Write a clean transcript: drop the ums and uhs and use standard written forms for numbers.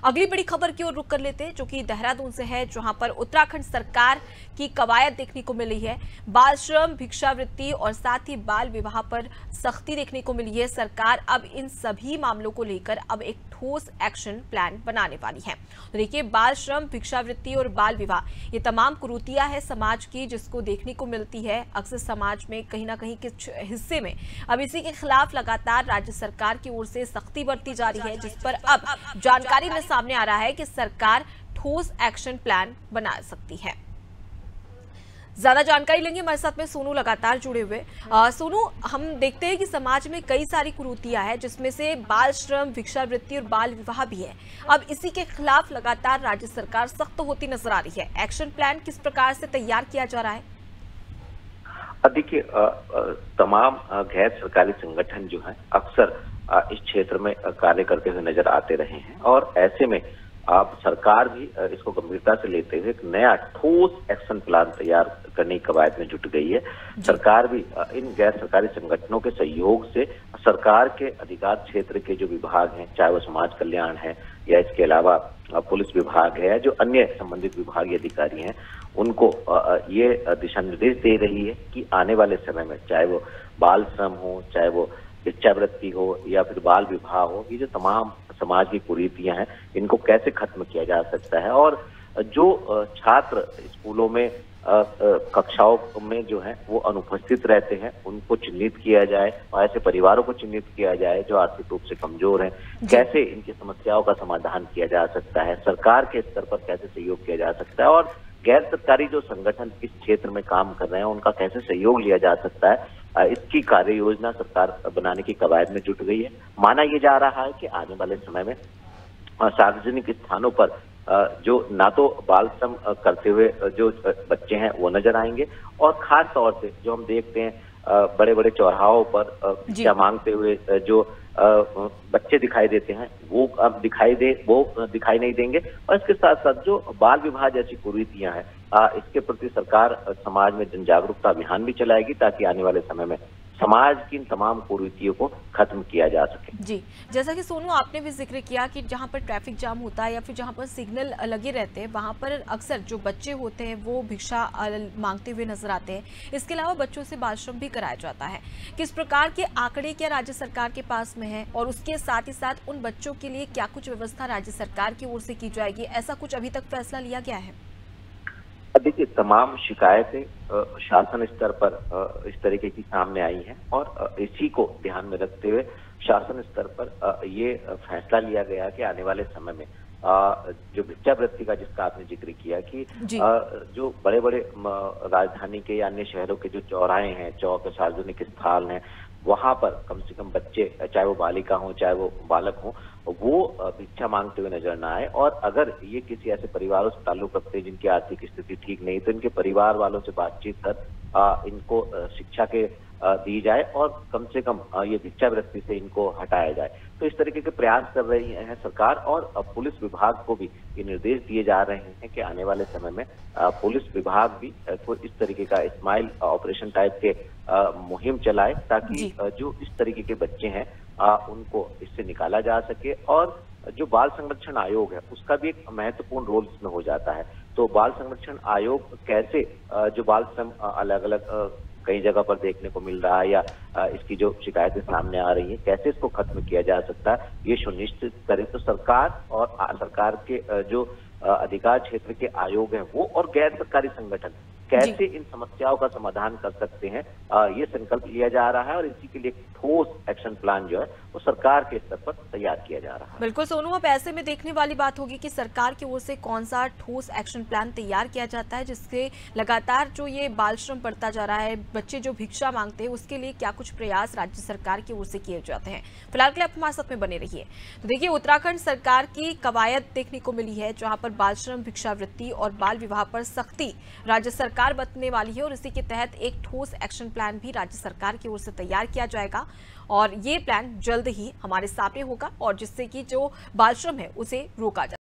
अगली बड़ी खबर की ओर रुख कर लेते हैं, जो कि देहरादून से है, जहां पर उत्तराखंड सरकार की कवायद देखने को मिली है। बाल श्रम, भिक्षावृत्ति और साथ ही बाल विवाह पर सख्ती देखने को मिली है। सरकार अब इन सभी मामलों को लेकर अब एक ठोस एक्शन प्लान बनाने वाली है। तो देखिए, बाल श्रम, भिक्षावृत्ति और बाल विवाह ये तमाम कुरीतियां है समाज की, जिसको देखने को मिलती है अक्सर समाज में कहीं ना कहीं कुछ हिस्से में। अब इसी के खिलाफ लगातार राज्य सरकार की ओर से सख्ती बरती जा रही है, जिस पर अब जानकारी में सामने आ रहा है कि सरकार ठोस एक्शन प्लान बना सकती है। ज्यादा जानकारी लेंगे, हमारे साथ में सोनू लगातार जुड़े हुए। सोनू, हम देखते हैं कि समाज में कई सारी कुरीतियां हैं, जिसमें से बाल श्रम, भिक्षावृत्ति और बाल विवाह भी है। अब इसी के खिलाफ लगातार राज्य सरकार सख्त होती नजर आ रही है। एक्शन प्लान किस प्रकार से तैयार किया जा रहा है? देखिए, तमाम गैर सरकारी संगठन जो है अक्सर इस क्षेत्र में कार्य करते हुए नजर आते रहे हैं, और ऐसे में अब सरकार भी इसको गंभीरता से लेते हुए एक नया ठोस एक्शन प्लान तैयार करने की कवायद में जुट गई है। सरकार भी इन गैर सरकारी संगठनों के सहयोग से सरकार के अधिकार क्षेत्र के जो विभाग हैं, चाहे वो समाज कल्याण है या इसके अलावा पुलिस विभाग है, जो अन्य संबंधित विभागीय अधिकारी हैं, उनको ये दिशा निर्देश दे रही है कि आने वाले समय में चाहे वो बाल श्रम हो, चाहे वो भिक्षावृत्ति हो या फिर बाल विवाह हो, ये जो तमाम समाज की कुरीतियां हैं, इनको कैसे खत्म किया जा सकता है। और जो छात्र स्कूलों में कक्षाओं में जो है वो अनुपस्थित रहते हैं, उनको चिन्हित किया जाए और ऐसे परिवारों को चिन्हित किया जाए जो आर्थिक रूप से कमजोर हैं। कैसे इनकी समस्याओं का समाधान किया जा सकता है, सरकार के स्तर पर कैसे सहयोग किया जा सकता है, और गैर सरकारी जो संगठन इस क्षेत्र में काम कर रहे हैं उनका कैसे सहयोग लिया जा सकता है, इसकी कार्य योजना सरकार बनाने की कवायद में जुट गई है। माना यह जा रहा है कि आने वाले समय में सार्वजनिक स्थानों पर जो ना तो बाल श्रम करते हुए जो बच्चे हैं वो नजर आएंगे, और खास तौर से जो हम देखते हैं बड़े बड़े चौराहों पर भिक्षा मांगते हुए जो बच्चे दिखाई देते हैं वो अब दिखाई नहीं देंगे। और इसके साथ साथ जो बाल विवाह जैसी कुरीतियां हैं, इसके प्रति सरकार समाज में जन जागरूकता अभियान भी चलाएगी, ताकि आने वाले समय में समाज की इन तमाम कुरीतियों को खत्म किया जा सके। जी, जैसा कि सोनू आपने भी जिक्र किया कि जहां पर ट्रैफिक जाम होता है या फिर जहां पर सिग्नल लगे रहते हैं, वहां पर अक्सर जो बच्चे होते हैं वो भिक्षा मांगते हुए नजर आते हैं। इसके अलावा बच्चों से बाल श्रम भी कराया जाता है। किस प्रकार के आंकड़े क्या राज्य सरकार के पास में है, और उसके साथ ही साथ उन बच्चों के लिए क्या कुछ व्यवस्था राज्य सरकार की ओर से की जाएगी, ऐसा कुछ अभी तक फैसला लिया गया है? देखिए, तमाम शिकायतें शासन स्तर पर इस तरीके की सामने आई हैं, और इसी को ध्यान में रखते हुए शासन स्तर पर ये फैसला लिया गया कि आने वाले समय में जो भिक्षावृत्ति का जिसका आपने जिक्र किया कि जो बड़े बड़े राजधानी के या अन्य शहरों के जो चौराहे हैं, चौक, सार्वजनिक स्थान हैं, वहां पर कम से कम बच्चे, चाहे वो बालिका हो चाहे वो बालक हो, वो भिक्षा मांगते हुए नजर ना आए। और अगर ये किसी ऐसे परिवारों से ताल्लुक रखते हैं जिनकी आर्थिक स्थिति ठीक नहीं, तो इनके परिवार वालों से बातचीत कर इनको शिक्षा के दी जाए, और कम से कम ये भिक्षावृत्ति से इनको हटाया जाए। तो इस तरीके के प्रयास कर रही है सरकार, और पुलिस विभाग को भी ये निर्देश दिए जा रहे हैं कि आने वाले समय में पुलिस विभाग भी इस तरीके का स्माइल ऑपरेशन टाइप के मुहिम चलाए, ताकि जो इस तरीके के बच्चे हैं उनको इससे निकाला जा सके। और जो बाल संरक्षण आयोग है उसका भी एक महत्वपूर्ण रोल इसमें हो जाता है। तो बाल संरक्षण आयोग कैसे जो बाल श्रम अलग अलग कई जगह पर देखने को मिल रहा है, या इसकी जो शिकायतें सामने आ रही है, कैसे इसको खत्म किया जा सकता है, ये सुनिश्चित करे। तो सरकार और सरकार के जो अधिकार क्षेत्र के आयोग हैं वो और गैर सरकारी संगठन कैसे इन समस्याओं का समाधान कर सकते हैं, ये संकल्प लिया जा रहा है, और इसी के लिए ठोस एक्शन प्लान जो है वो सरकार के स्तर पर तैयार किया जा रहा है। बिल्कुल सोनू, अब ऐसे में देखने वाली बात होगी कि सरकार की ओर से कौन सा ठोस एक्शन प्लान तैयार किया जाता है, जिससे लगातार जो ये बाल श्रम बढ़ता जा रहा है, बच्चे जो भिक्षा मांगते हैं, उसके लिए क्या कुछ प्रयास राज्य सरकार की ओर से किए जाते हैं। फिलहाल के लिए आप हमारे साथ में बने रहिए। तो देखिए, उत्तराखंड सरकार की कवायद देखने को मिली है, जहाँ पर बाल श्रम, भिक्षावृत्ति और बाल विवाह पर सख्ती राज्य सरकार बरतने वाली है, और इसी के तहत एक ठोस एक्शन प्लान भी राज्य सरकार की ओर से तैयार किया जाएगा, और ये प्लान जल्द ही हमारे सामने होगा, और जिससे कि जो बाल श्रम है उसे रोका जाए।